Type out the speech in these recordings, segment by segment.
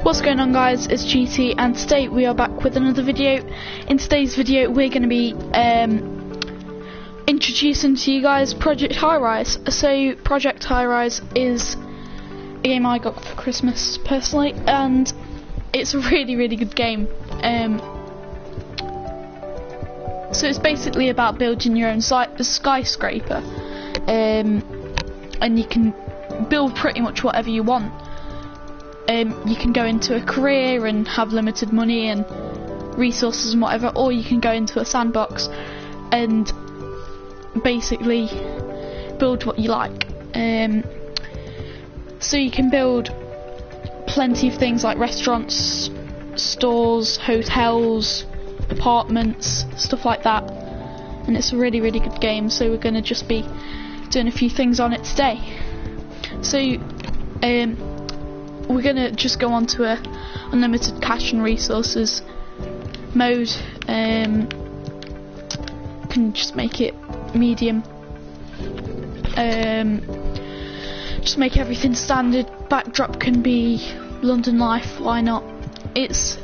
What's going on, guys? It's GT, and today we are back with another video. In today's video we're going to be introducing to you guys Project Highrise. So Project Highrise is a game I got for Christmas personally, and it's a really good game. So it's basically about building your own skyscraper, and you can build pretty much whatever you want. You can go into a career and have limited money and resources and whatever, or you can go into a sandbox and basically build what you like. So you can build plenty of things like restaurants, stores, hotels, apartments, stuff like that, and it's a really good game. So we're going to just be doing a few things on it today. So we're going to just go on to a unlimited cash and resources mode. Can just make it medium, just make everything standard. Backdrop can be London life, why not? It's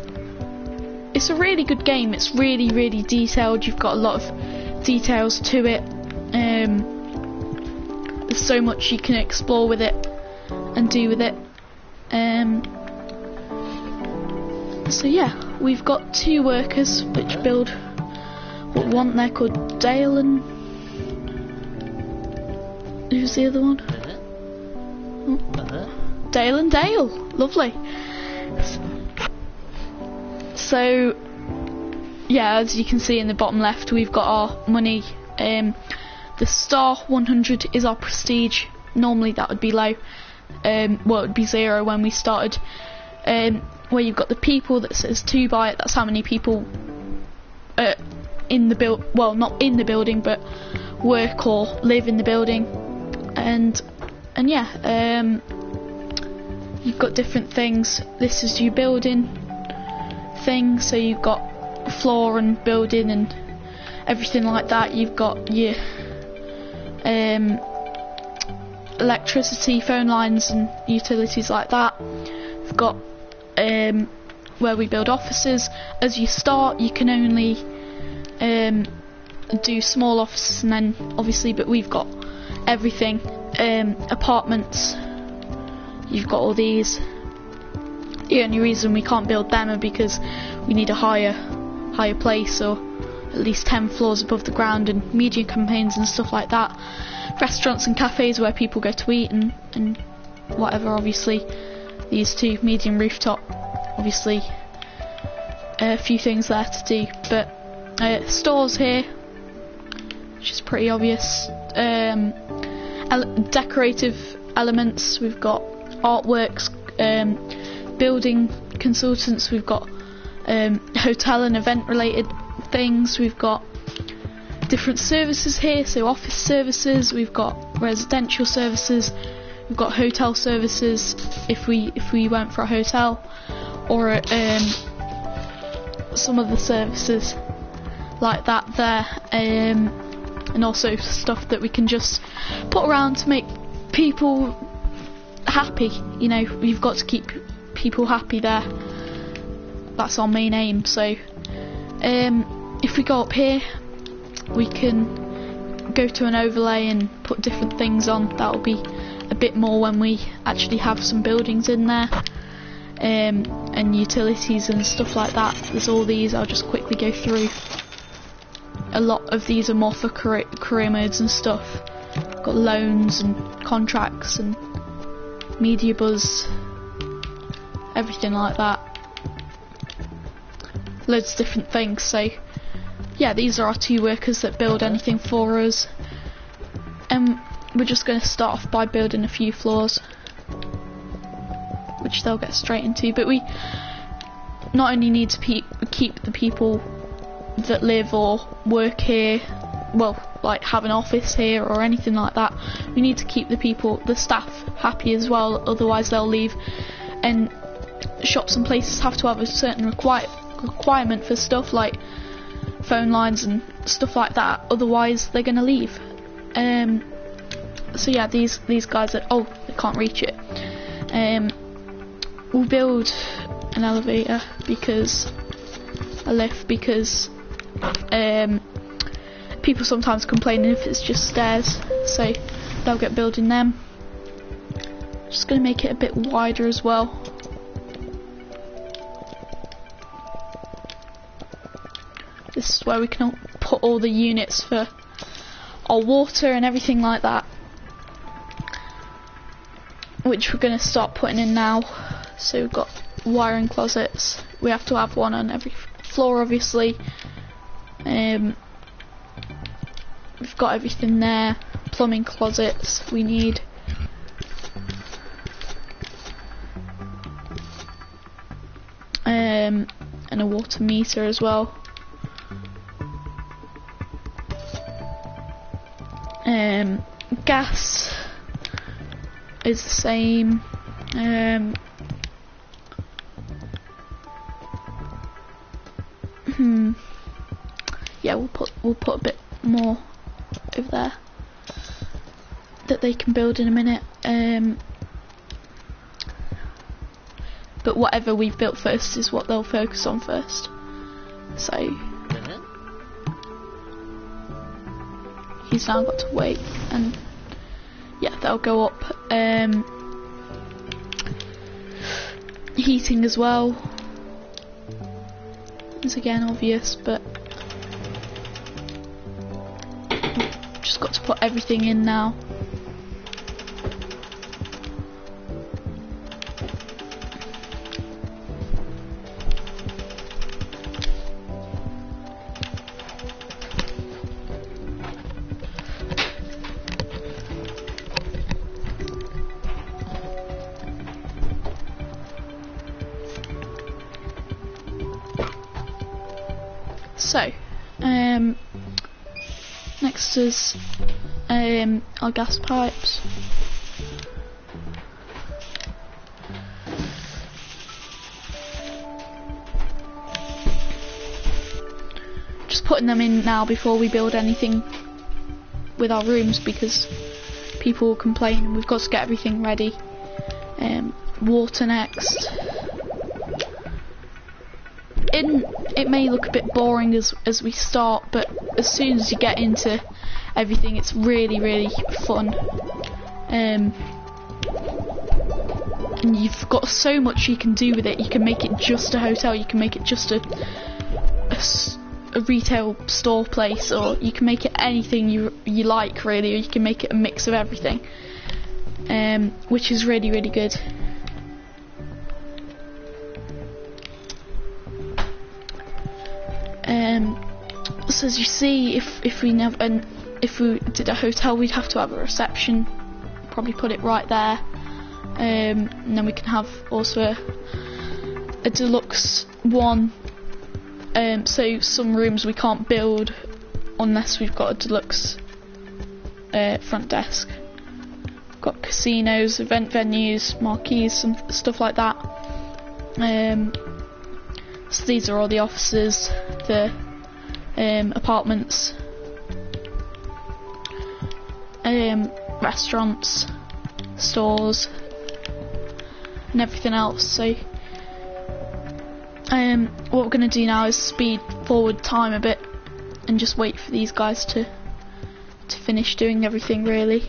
a really good game. It's really detailed. You've got a lot of details to it. There's so much you can explore with it and do with it. So yeah, we've got two workers which build what one. They're called Dale, and who's the other one? Dale and Dale. Lovely. So yeah, as you can see in the bottom left, we've got our money. The star 100 is our prestige. Normally that would be low. Well, it would be 0 when we started. Where you've got the people that says 2 by it, that's how many people in the well, not in the building, but work or live in the building. And yeah, you've got different things. This is your building thing, so you've got floor and building and everything like that. You've got your electricity, phone lines and utilities like that. We've got where we build offices. As you start, you can only do small offices, and then obviously, but we've got everything. Apartments, you've got all these. The only reason we can't build them are because we need a higher place, or at least 10 floors above the ground, and media campaigns and stuff like that. Restaurants and cafes where people go to eat and whatever. Obviously these two, medium rooftop, obviously a few things there to do, but stores here, which is pretty obvious. Decorative elements, we've got artworks, building consultants, we've got hotel and event related things, we've got different services here, so office services, we've got residential services, we've got hotel services if we went for a hotel, or some of the services like that there, and also stuff that we can just put around to make people happy. You know, we've got to keep people happy there. That's our main aim. So if we go up here, we can go to an overlay and put different things on. That'll be a bit more when we actually have some buildings in there, and utilities and stuff like that. There's all these. I'll just quickly go through. A lot of these are more for career modes and stuff. Got loans and contracts and media buzz, everything like that. Loads of different things. So yeah, these are our two workers that build anything for us, and we're just going to start off by building a few floors, which they'll get straight into. But we not only need to keep the people that live or work here, well, like have an office here or anything like that, we need to keep the staff happy as well, otherwise they'll leave. And shops and places have to have a certain requirement for stuff like phone lines and stuff like that, otherwise they're gonna leave. So yeah, these guys are, oh, they can't reach it. we'll build an elevator, because a lift, because people sometimes complain if it's just stairs, so they'll get building them. Just going to make it a bit wider as well. This is where we can put all the units for our water and everything like that, which we're going to start putting in now. So we've got wiring closets. We have to have one on every floor, obviously. We've got everything there. Plumbing closets we need. And a water meter as well. Gas is the same. Yeah, we'll put a bit more over there that they can build in a minute. But whatever we've built first is what they'll focus on first. So he's now got to wait, and yeah, they'll go up. Heating as well is again obvious, but we've just got to put everything in now. So, next is our gas pipes. Just putting them in now before we build anything with our rooms, because people will complain and we've got to get everything ready. Water next. It may look a bit boring as we start, but as soon as you get into everything, it's really, really fun. And you've got so much you can do with it. You can make it just a hotel, you can make it just a retail store place, or you can make it anything you like, really, or you can make it a mix of everything, which is really, really good. So as you see, if we did a hotel, we'd have to have a reception, probably put it right there, and then we can have also a deluxe one. So some rooms we can't build unless we've got a deluxe front desk. We've got casinos, event venues, marquees, some stuff like that. So these are all the offices, the apartments, restaurants, stores, and everything else. So what we're going to do now is speed forward time a bit and just wait for these guys to finish doing everything, really,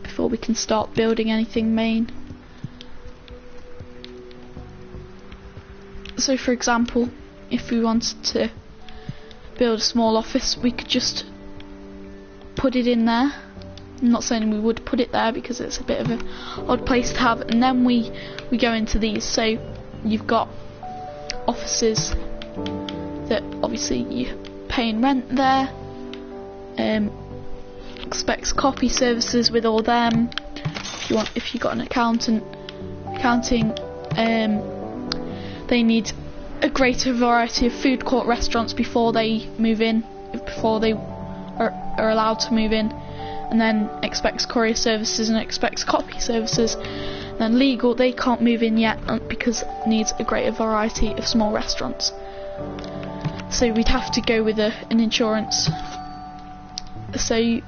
before we can start building anything main. So for example, if we wanted to build a small office, we could just put it in there. I'm not saying we would put it there because it's a bit of an odd place to have, and then we go into these. So you've got offices that obviously you're paying rent there, expects copy services with all them. If you've got an accounting, they need a greater variety of food court restaurants before they move in, before they are allowed to move in, and then expects courier services and expects copy services. And then legal, they can't move in yet because it needs a greater variety of small restaurants. So we'd have to go with an insurance. So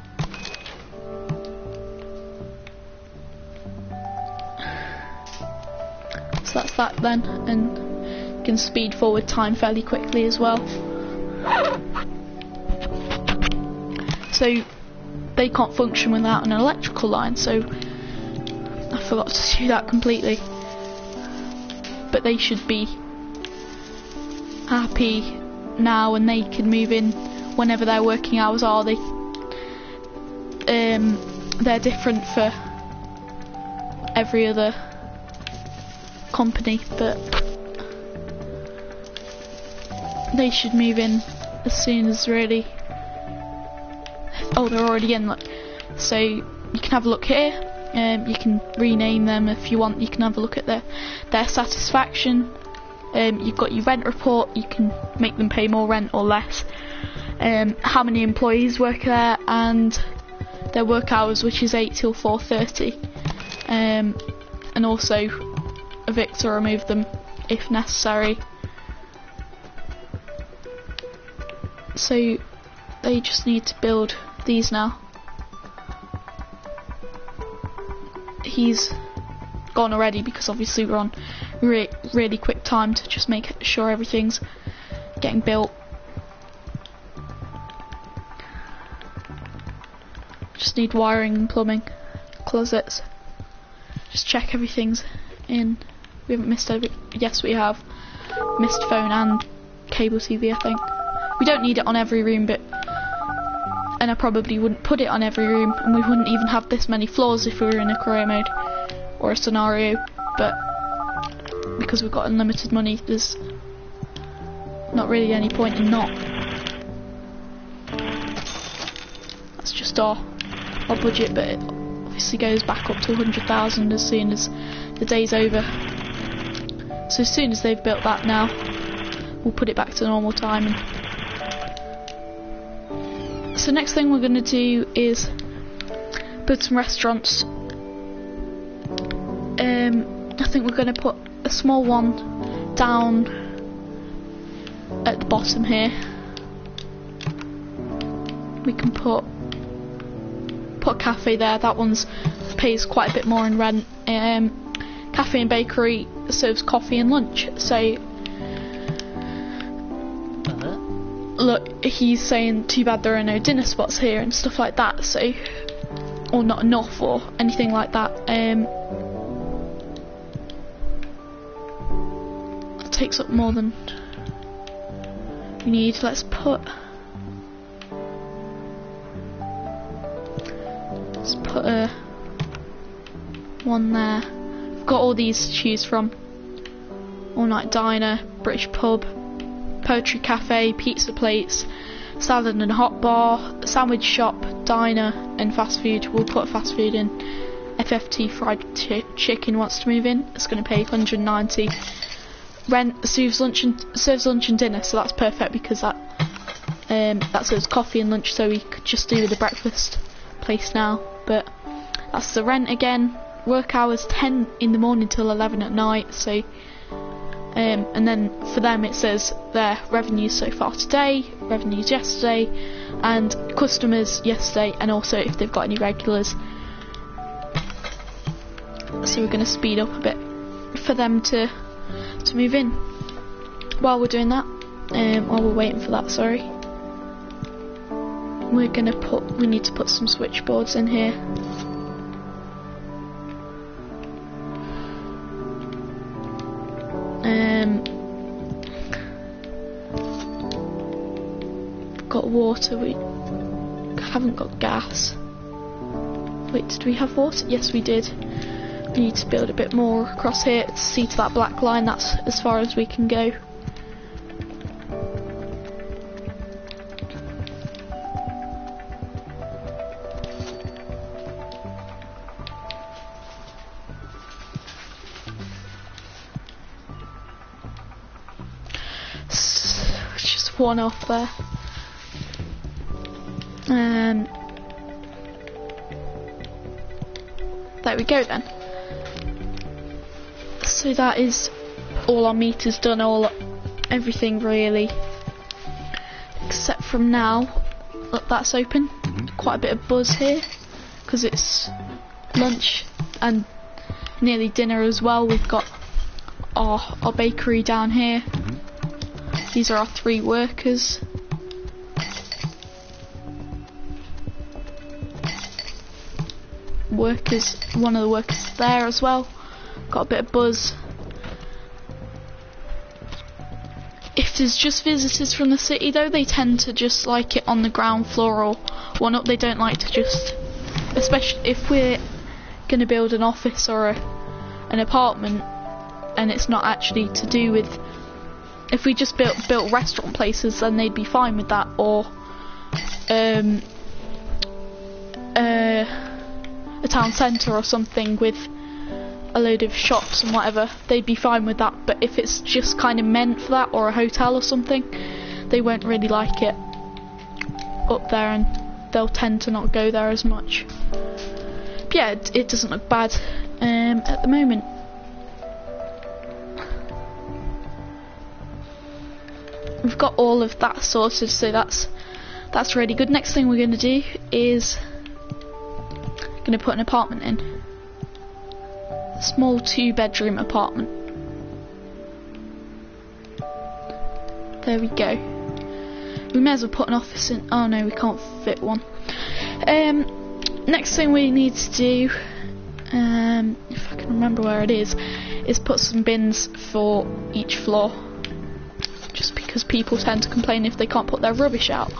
So that's that then, and you can speed forward time fairly quickly as well. So they can't function without an electrical line, so I forgot to do that completely. But they should be happy now, and they can move in whenever their working hours are. They're different for every other company, but they should move in as soon as really. Oh, they're already in. Look, so you can have a look here. You can rename them if you want. You can have a look at their satisfaction. You've got your rent report. You can make them pay more rent or less. How many employees work there, and their work hours, which is 8 till 4:30. And also evict or remove them if necessary. So they just need to build these now. He's gone already because obviously we're on really quick time to just make sure everything's getting built. Just need wiring and plumbing, closets. Just check everything's in. We haven't missed over. Yes, we have missed phone and cable TV, I think. We don't need it on every room, and I probably wouldn't put it on every room, and we wouldn't even have this many floors if we were in a career mode or a scenario, but because we've got unlimited money, there's not really any point in not. That's just our budget, but it obviously goes back up to 100,000 as soon as the day's over. So as soon as they've built that now, we'll put it back to normal time. So next thing we're going to do is build some restaurants. I think we're going to put a small one down at the bottom here. We can put a cafe there. That one's pays quite a bit more in rent. Cafe and bakery serves coffee and lunch. So look, he's saying too bad there are no dinner spots here and stuff like that. So, or not enough or anything like that. It takes up more than we need. Let's put a one there. We've got all these to choose from: all night diner, British pub, poetry cafe, pizza plates, salad and hot bar, sandwich shop, diner, and fast food. We'll put fast food in. FFT fried chicken wants to move in. It's going to pay 190. Rent serves lunch and dinner, so that's perfect because that serves coffee and lunch. So we could just do with the breakfast place now. But that's the rent again. Work hours 10 in the morning till 11 at night. So. And then for them it says their revenues so far today, revenues yesterday, and customers yesterday, and also if they've got any regulars. So we're going to speed up a bit for them to move in. While we're doing that, while we're waiting for that, sorry, we need to put some switchboards in here. Got water, we haven't got gas. Wait, did we have water? Yes, we did. We need to build a bit more across here. See to that black line, that's as far as we can go. Just one off there. There we go then. So that is all our meters done, everything really, except from now. Look, that's open. Quite a bit of buzz here because it's lunch and nearly dinner as well. We've got our bakery down here. These are our 3 workers. One of the workers there as well. Got a bit of buzz. If there's just visitors from the city though, they tend to just like it on the ground floor or one up. They don't like to just, especially if we're going to build an office or an apartment and it's not actually to do with, if we just built restaurant places, then they'd be fine with that, or a town centre or something with a load of shops and whatever, they'd be fine with that. But if it's just kind of meant for that, or a hotel or something, they won't really like it up there, and they'll tend to not go there as much. But yeah, it doesn't look bad at the moment. We've got all of that sorted, so that's really good. Next thing we're going to do is going to put an apartment in. A small 2-bedroom apartment. There we go. We may as well put an office in. Oh no, we can't fit one. Next thing we need to do, if I can remember where it is put some bins for each floor. Just because people tend to complain if they can't put their rubbish out.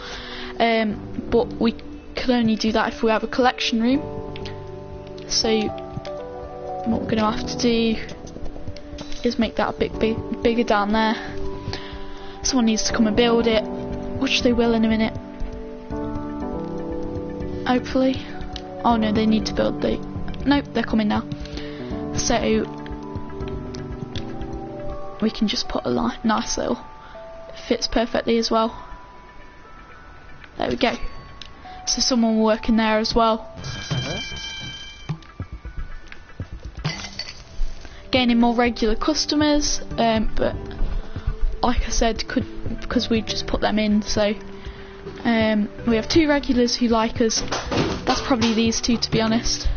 But we can only do that if we have a collection room. So what we're going to have to do is make that a bit bigger down there. Someone needs to come and build it, which they will in a minute. Hopefully. Oh no, they need to build nope, they're coming now. So we can just put a nice little, fits perfectly as well. There we go. So someone working there as well. Gaining more regular customers, but like I said, because we just put them in, so we have 2 regulars who like us. That's probably these 2, to be honest.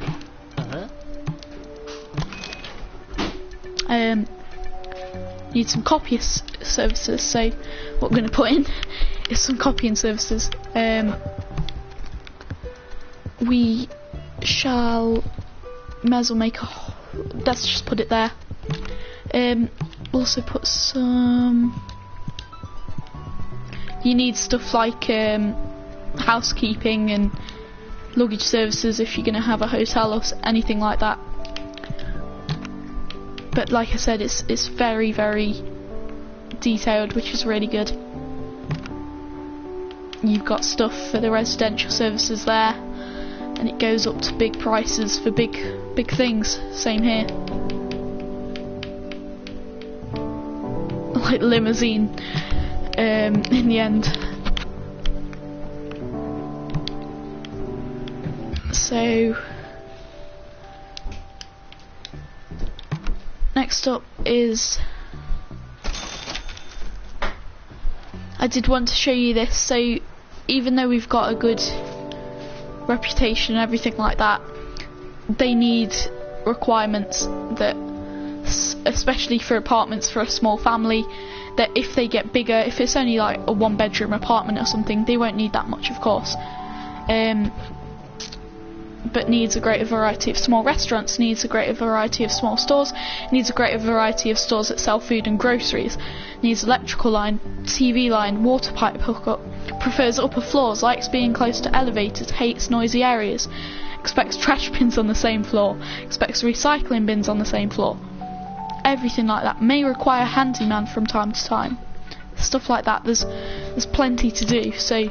Need some copy services, so what we're going to put in is some copying services. We shall may as well make let's just put it there. Also put some, you need stuff like housekeeping and luggage services if you're going to have a hotel or anything like that. But like I said, it's very, very detailed, which is really good. You've got stuff for the residential services there, and it goes up to big prices for big things. Same here. Like limousine in the end. So next up is, I did want to show you this. So even though we've got a good reputation and everything like that, they need requirements that, especially for apartments for a small family, that if they get bigger, if it's only like a 1-bedroom apartment or something, they won't need that much, of course, but needs a greater variety of small restaurants, needs a greater variety of small stores, needs a greater variety of stores that sell food and groceries, needs electrical line, TV line, water pipe hookup, prefers upper floors, likes being close to elevators, hates noisy areas, expects trash bins on the same floor, expects recycling bins on the same floor. Everything like that. May require a handyman from time to time. Stuff like that. There's plenty to do. So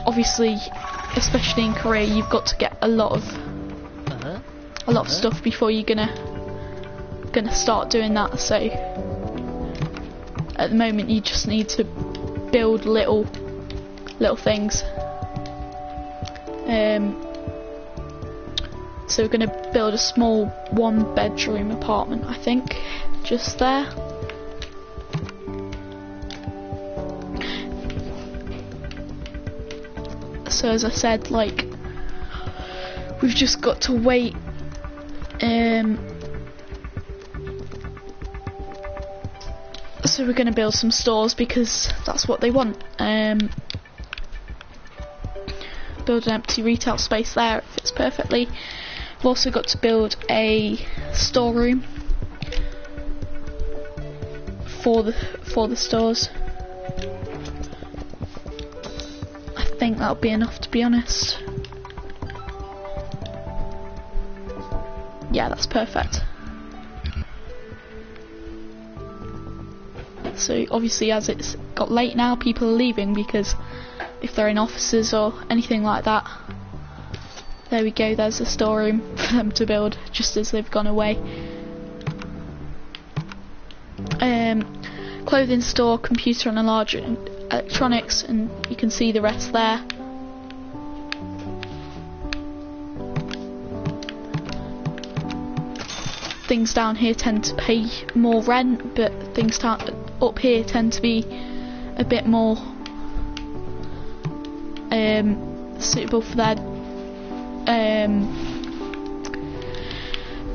obviously, especially in Korea, you've got to get a lot of stuff before you're gonna start doing that. So at the moment, you just need to build little things. So we're going to build a small 1-bedroom apartment, I think, just there. So as I said, like, we've just got to wait So we're going to build some stores because that's what they want. Build an empty retail space there, it fits perfectly. We've also got to build a storeroom for the stores. I think that'll be enough, to be honest. Yeah, that's perfect. So obviously, as it's got late now, people are leaving because if they're in offices or anything like that. There we go, there's a storeroom for them to build just as they've gone away. Clothing store, computer and a large electronics, and you can see the rest there. Things down here tend to pay more rent, but things up here tend to be a bit more suitable for their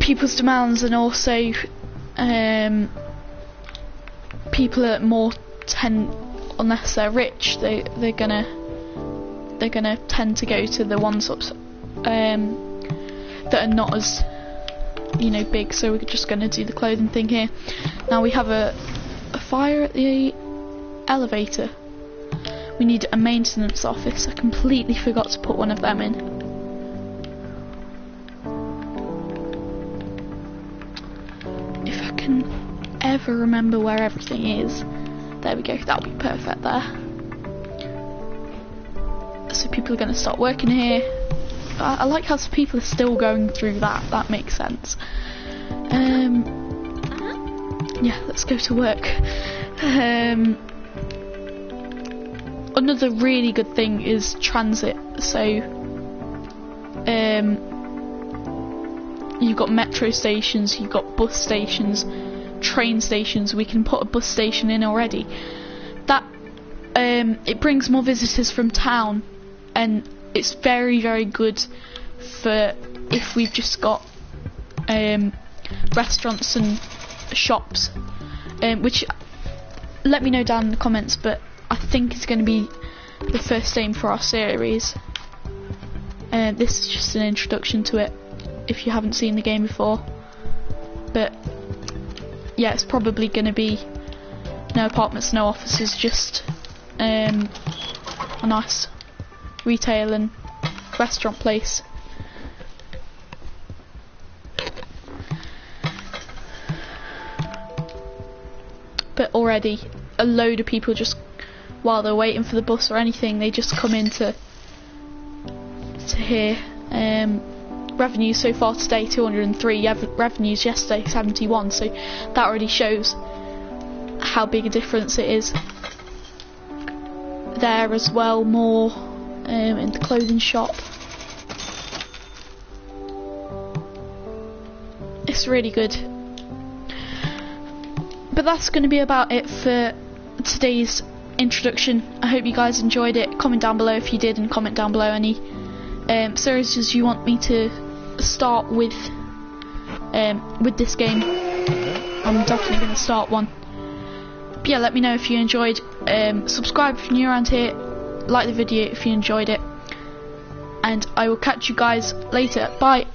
people's demands, and also people are more unless they're rich, they're gonna tend to go to the ones that are not as big. So we're just gonna do the clothing thing here. Now we have a fire at the elevator. We need a maintenance office. I completely forgot to put one of them in. If I can ever remember where everything is. There we go, that'll be perfect there. So people are going to start working here. I like how people are still going through that makes sense. Yeah, let's go to work. Another really good thing is transit. So you've got metro stations, you've got bus stations, train stations. We can put a bus station in already. That it brings more visitors from town, and it's very, very good for if we've just got restaurants and shops, which let me know down in the comments, but I think it's going to be the first aim for our series. This is just an introduction to it if you haven't seen the game before, but yeah, it's probably going to be no apartments, no offices, just a nice retail and restaurant place. But already a load of people, just while they're waiting for the bus or anything, they just come into here. Revenues so far today 203, revenues yesterday 71, so that already shows how big a difference it is. There as well, more in the clothing shop. It's really good. But that's going to be about it for today's introduction. I hope you guys enjoyed it. Comment down below if you did, and comment down below any series you want me to start with this game. I'm definitely going to start one. But yeah, let me know if you enjoyed. Subscribe if you're new around here. Like the video if you enjoyed it. And I will catch you guys later. Bye.